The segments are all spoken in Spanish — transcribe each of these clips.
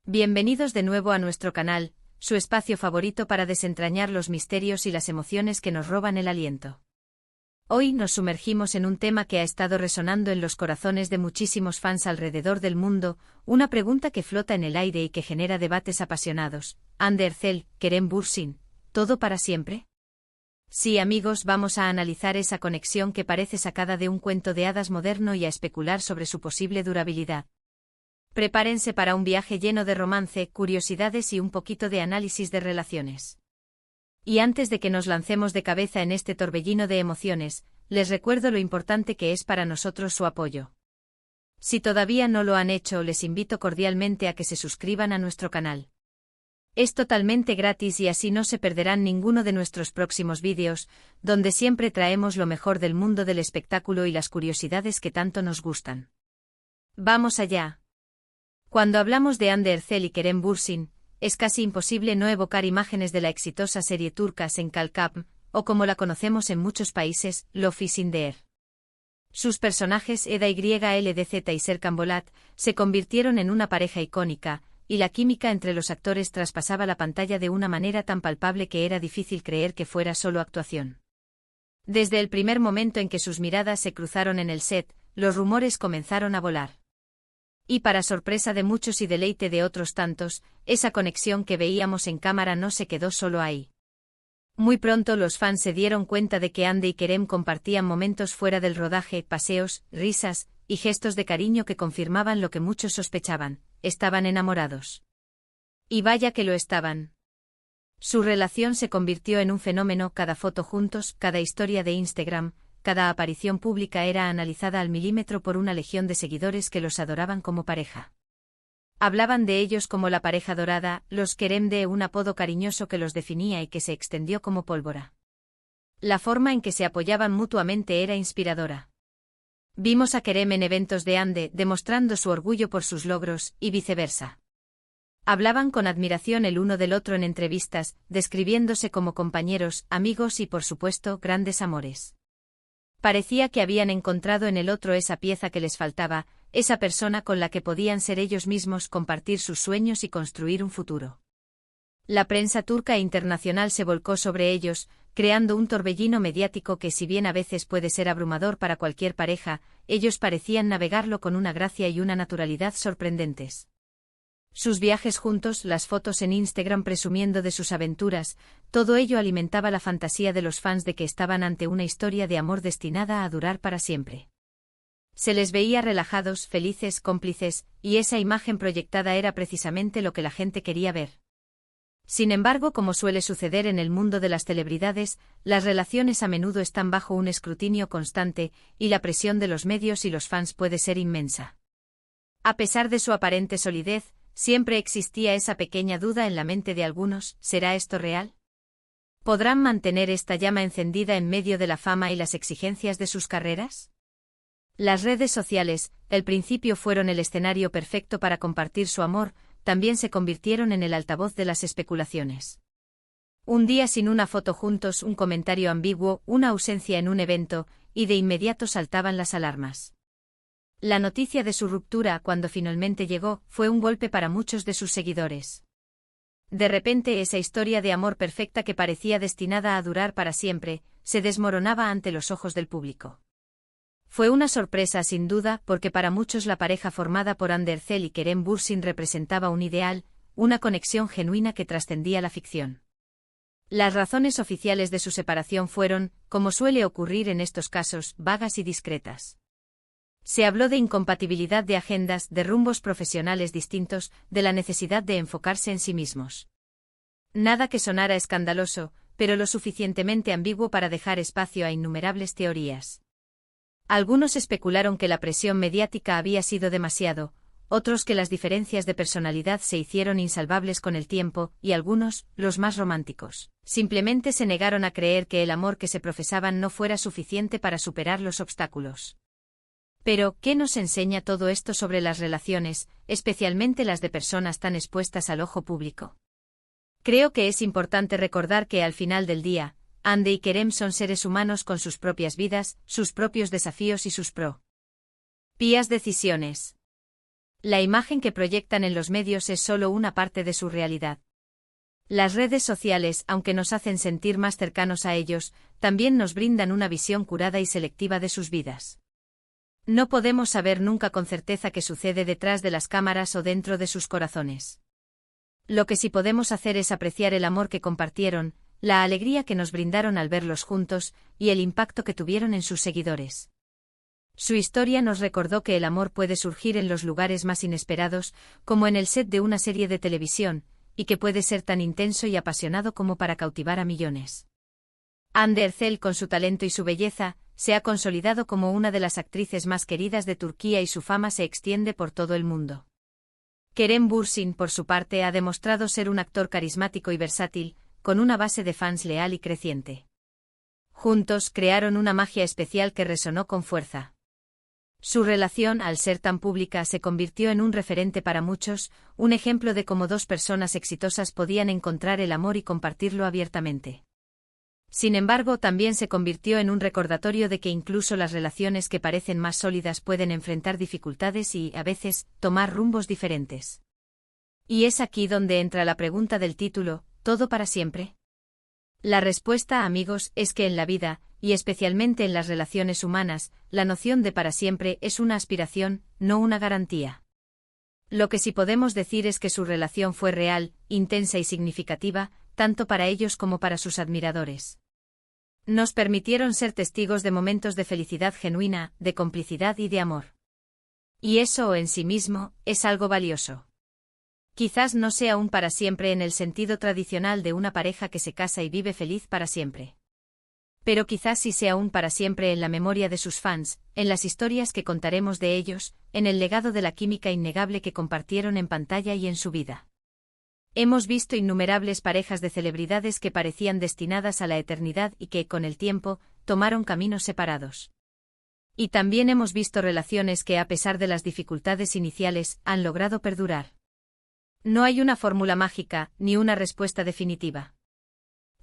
Bienvenidos de nuevo a nuestro canal, su espacio favorito para desentrañar los misterios y las emociones que nos roban el aliento. Hoy nos sumergimos en un tema que ha estado resonando en los corazones de muchísimos fans alrededor del mundo, una pregunta que flota en el aire y que genera debates apasionados. ¿Ande Erçel, Kerem Bürsin, todo para siempre? Sí, amigos, vamos a analizar esa conexión que parece sacada de un cuento de hadas moderno y a especular sobre su posible durabilidad. Prepárense para un viaje lleno de romance, curiosidades y un poquito de análisis de relaciones. Y antes de que nos lancemos de cabeza en este torbellino de emociones, les recuerdo lo importante que es para nosotros su apoyo. Si todavía no lo han hecho, les invito cordialmente a que se suscriban a nuestro canal. Es totalmente gratis y así no se perderán ninguno de nuestros próximos vídeos, donde siempre traemos lo mejor del mundo del espectáculo y las curiosidades que tanto nos gustan. ¡Vamos allá! Cuando hablamos de Hande Erçel y Kerem Bürsin, es casi imposible no evocar imágenes de la exitosa serie turca Senkalkap, o como la conocemos en muchos países, Love is in the Air. Sus personajes Eda Yldzz y Serkan Bolat se convirtieron en una pareja icónica, y la química entre los actores traspasaba la pantalla de una manera tan palpable que era difícil creer que fuera solo actuación. Desde el primer momento en que sus miradas se cruzaron en el set, los rumores comenzaron a volar. Y para sorpresa de muchos y deleite de otros tantos, esa conexión que veíamos en cámara no se quedó solo ahí. Muy pronto los fans se dieron cuenta de que Hande y Kerem compartían momentos fuera del rodaje, paseos, risas y gestos de cariño que confirmaban lo que muchos sospechaban: estaban enamorados. Y vaya que lo estaban. Su relación se convirtió en un fenómeno, cada foto juntos, cada historia de Instagram, cada aparición pública era analizada al milímetro por una legión de seguidores que los adoraban como pareja. Hablaban de ellos como la pareja dorada, los Kerem de un apodo cariñoso que los definía y que se extendió como pólvora. La forma en que se apoyaban mutuamente era inspiradora. Vimos a Kerem en eventos de Hande demostrando su orgullo por sus logros, y viceversa. Hablaban con admiración el uno del otro en entrevistas, describiéndose como compañeros, amigos y por supuesto, grandes amores. Parecía que habían encontrado en el otro esa pieza que les faltaba, esa persona con la que podían ser ellos mismos, compartir sus sueños y construir un futuro. La prensa turca e internacional se volcó sobre ellos, creando un torbellino mediático que, si bien a veces puede ser abrumador para cualquier pareja, ellos parecían navegarlo con una gracia y una naturalidad sorprendentes. Sus viajes juntos, las fotos en Instagram presumiendo de sus aventuras, todo ello alimentaba la fantasía de los fans de que estaban ante una historia de amor destinada a durar para siempre. Se les veía relajados, felices, cómplices, y esa imagen proyectada era precisamente lo que la gente quería ver. Sin embargo, como suele suceder en el mundo de las celebridades, las relaciones a menudo están bajo un escrutinio constante, y la presión de los medios y los fans puede ser inmensa. A pesar de su aparente solidez, siempre existía esa pequeña duda en la mente de algunos: ¿será esto real? ¿Podrán mantener esta llama encendida en medio de la fama y las exigencias de sus carreras? Las redes sociales, al principio fueron el escenario perfecto para compartir su amor, también se convirtieron en el altavoz de las especulaciones. Un día sin una foto juntos, un comentario ambiguo, una ausencia en un evento, y de inmediato saltaban las alarmas. La noticia de su ruptura, cuando finalmente llegó, fue un golpe para muchos de sus seguidores. De repente esa historia de amor perfecta que parecía destinada a durar para siempre, se desmoronaba ante los ojos del público. Fue una sorpresa sin duda, porque para muchos la pareja formada por Hande Erçel y Kerem Bürsin representaba un ideal, una conexión genuina que trascendía la ficción. Las razones oficiales de su separación fueron, como suele ocurrir en estos casos, vagas y discretas. Se habló de incompatibilidad de agendas, de rumbos profesionales distintos, de la necesidad de enfocarse en sí mismos. Nada que sonara escandaloso, pero lo suficientemente ambiguo para dejar espacio a innumerables teorías. Algunos especularon que la presión mediática había sido demasiado, otros que las diferencias de personalidad se hicieron insalvables con el tiempo, y algunos, los más románticos, simplemente se negaron a creer que el amor que se profesaban no fuera suficiente para superar los obstáculos. Pero, ¿qué nos enseña todo esto sobre las relaciones, especialmente las de personas tan expuestas al ojo público? Creo que es importante recordar que al final del día, Hande y Kerem son seres humanos con sus propias vidas, sus propios desafíos y sus propias decisiones. La imagen que proyectan en los medios es solo una parte de su realidad. Las redes sociales, aunque nos hacen sentir más cercanos a ellos, también nos brindan una visión curada y selectiva de sus vidas. No podemos saber nunca con certeza qué sucede detrás de las cámaras o dentro de sus corazones. Lo que sí podemos hacer es apreciar el amor que compartieron, la alegría que nos brindaron al verlos juntos, y el impacto que tuvieron en sus seguidores. Su historia nos recordó que el amor puede surgir en los lugares más inesperados, como en el set de una serie de televisión, y que puede ser tan intenso y apasionado como para cautivar a millones. Hande Erçel, con su talento y su belleza, se ha consolidado como una de las actrices más queridas de Turquía y su fama se extiende por todo el mundo. Kerem Bürsin, por su parte, ha demostrado ser un actor carismático y versátil, con una base de fans leal y creciente. Juntos crearon una magia especial que resonó con fuerza. Su relación, al ser tan pública, se convirtió en un referente para muchos, un ejemplo de cómo dos personas exitosas podían encontrar el amor y compartirlo abiertamente. Sin embargo, también se convirtió en un recordatorio de que incluso las relaciones que parecen más sólidas pueden enfrentar dificultades y, a veces, tomar rumbos diferentes. Y es aquí donde entra la pregunta del título, ¿todo para siempre? La respuesta, amigos, es que en la vida, y especialmente en las relaciones humanas, la noción de para siempre es una aspiración, no una garantía. Lo que sí podemos decir es que su relación fue real, intensa y significativa, tanto para ellos como para sus admiradores. Nos permitieron ser testigos de momentos de felicidad genuina, de complicidad y de amor. Y eso en sí mismo es algo valioso. Quizás no sea un para siempre en el sentido tradicional de una pareja que se casa y vive feliz para siempre. Pero quizás sí sea un para siempre en la memoria de sus fans, en las historias que contaremos de ellos, en el legado de la química innegable que compartieron en pantalla y en su vida. Hemos visto innumerables parejas de celebridades que parecían destinadas a la eternidad y que, con el tiempo, tomaron caminos separados. Y también hemos visto relaciones que, a pesar de las dificultades iniciales, han logrado perdurar. No hay una fórmula mágica, ni una respuesta definitiva.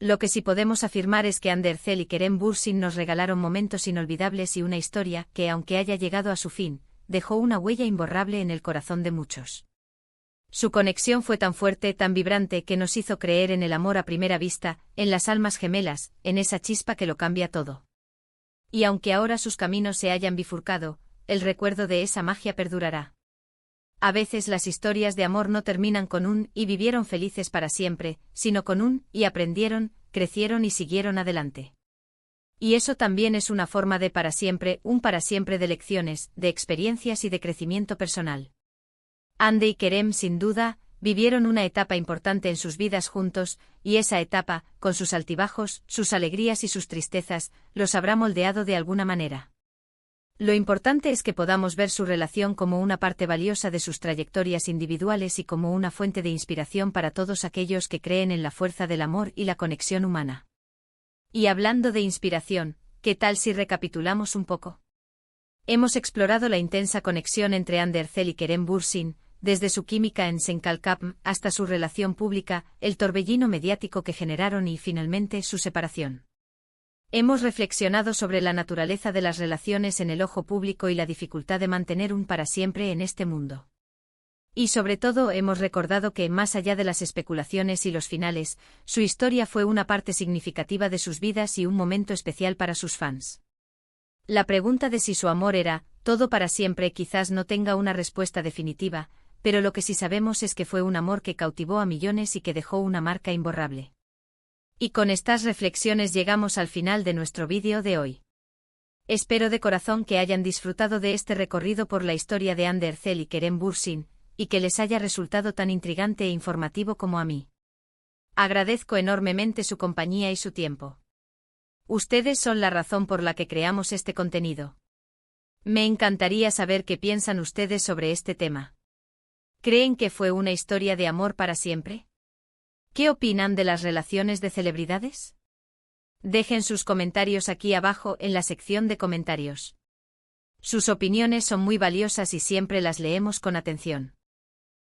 Lo que sí podemos afirmar es que Hande Erçel y Kerem Bürsin nos regalaron momentos inolvidables y una historia que, aunque haya llegado a su fin, dejó una huella imborrable en el corazón de muchos. Su conexión fue tan fuerte, tan vibrante, que nos hizo creer en el amor a primera vista, en las almas gemelas, en esa chispa que lo cambia todo. Y aunque ahora sus caminos se hayan bifurcado, el recuerdo de esa magia perdurará. A veces las historias de amor no terminan con un «y vivieron felices para siempre», sino con un «y aprendieron, crecieron y siguieron adelante». Y eso también es una forma de para siempre, un para siempre de lecciones, de experiencias y de crecimiento personal. Hande y Kerem, sin duda, vivieron una etapa importante en sus vidas juntos, y esa etapa, con sus altibajos, sus alegrías y sus tristezas, los habrá moldeado de alguna manera. Lo importante es que podamos ver su relación como una parte valiosa de sus trayectorias individuales y como una fuente de inspiración para todos aquellos que creen en la fuerza del amor y la conexión humana. Y hablando de inspiración, ¿qué tal si recapitulamos un poco? Hemos explorado la intensa conexión entre Hande Erçel y Kerem Bürsin, desde su química en Senkalkapm hasta su relación pública, el torbellino mediático que generaron y, finalmente, su separación. Hemos reflexionado sobre la naturaleza de las relaciones en el ojo público y la dificultad de mantener un para siempre en este mundo. Y sobre todo hemos recordado que, más allá de las especulaciones y los finales, su historia fue una parte significativa de sus vidas y un momento especial para sus fans. La pregunta de si su amor era todo para siempre quizás no tenga una respuesta definitiva, pero lo que sí sabemos es que fue un amor que cautivó a millones y que dejó una marca imborrable. Y con estas reflexiones llegamos al final de nuestro vídeo de hoy. Espero de corazón que hayan disfrutado de este recorrido por la historia de Hande Erçel y Kerem Bürsin, y que les haya resultado tan intrigante e informativo como a mí. Agradezco enormemente su compañía y su tiempo. Ustedes son la razón por la que creamos este contenido. Me encantaría saber qué piensan ustedes sobre este tema. ¿Creen que fue una historia de amor para siempre? ¿Qué opinan de las relaciones de celebridades? Dejen sus comentarios aquí abajo en la sección de comentarios. Sus opiniones son muy valiosas y siempre las leemos con atención.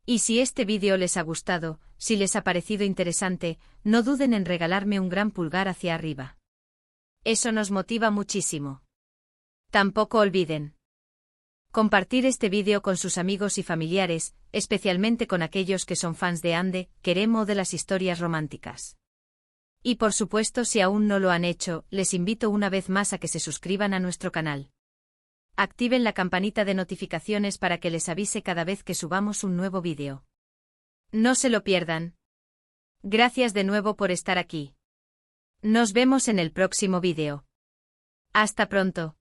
Y si este vídeo les ha gustado, si les ha parecido interesante, no duden en regalarme un gran pulgar hacia arriba. Eso nos motiva muchísimo. Tampoco olviden Compartir este vídeo con sus amigos y familiares, especialmente con aquellos que son fans de Ande, Querem o de las historias románticas. Y por supuesto, si aún no lo han hecho, les invito una vez más a que se suscriban a nuestro canal. Activen la campanita de notificaciones para que les avise cada vez que subamos un nuevo vídeo. No se lo pierdan. Gracias de nuevo por estar aquí. Nos vemos en el próximo vídeo. Hasta pronto.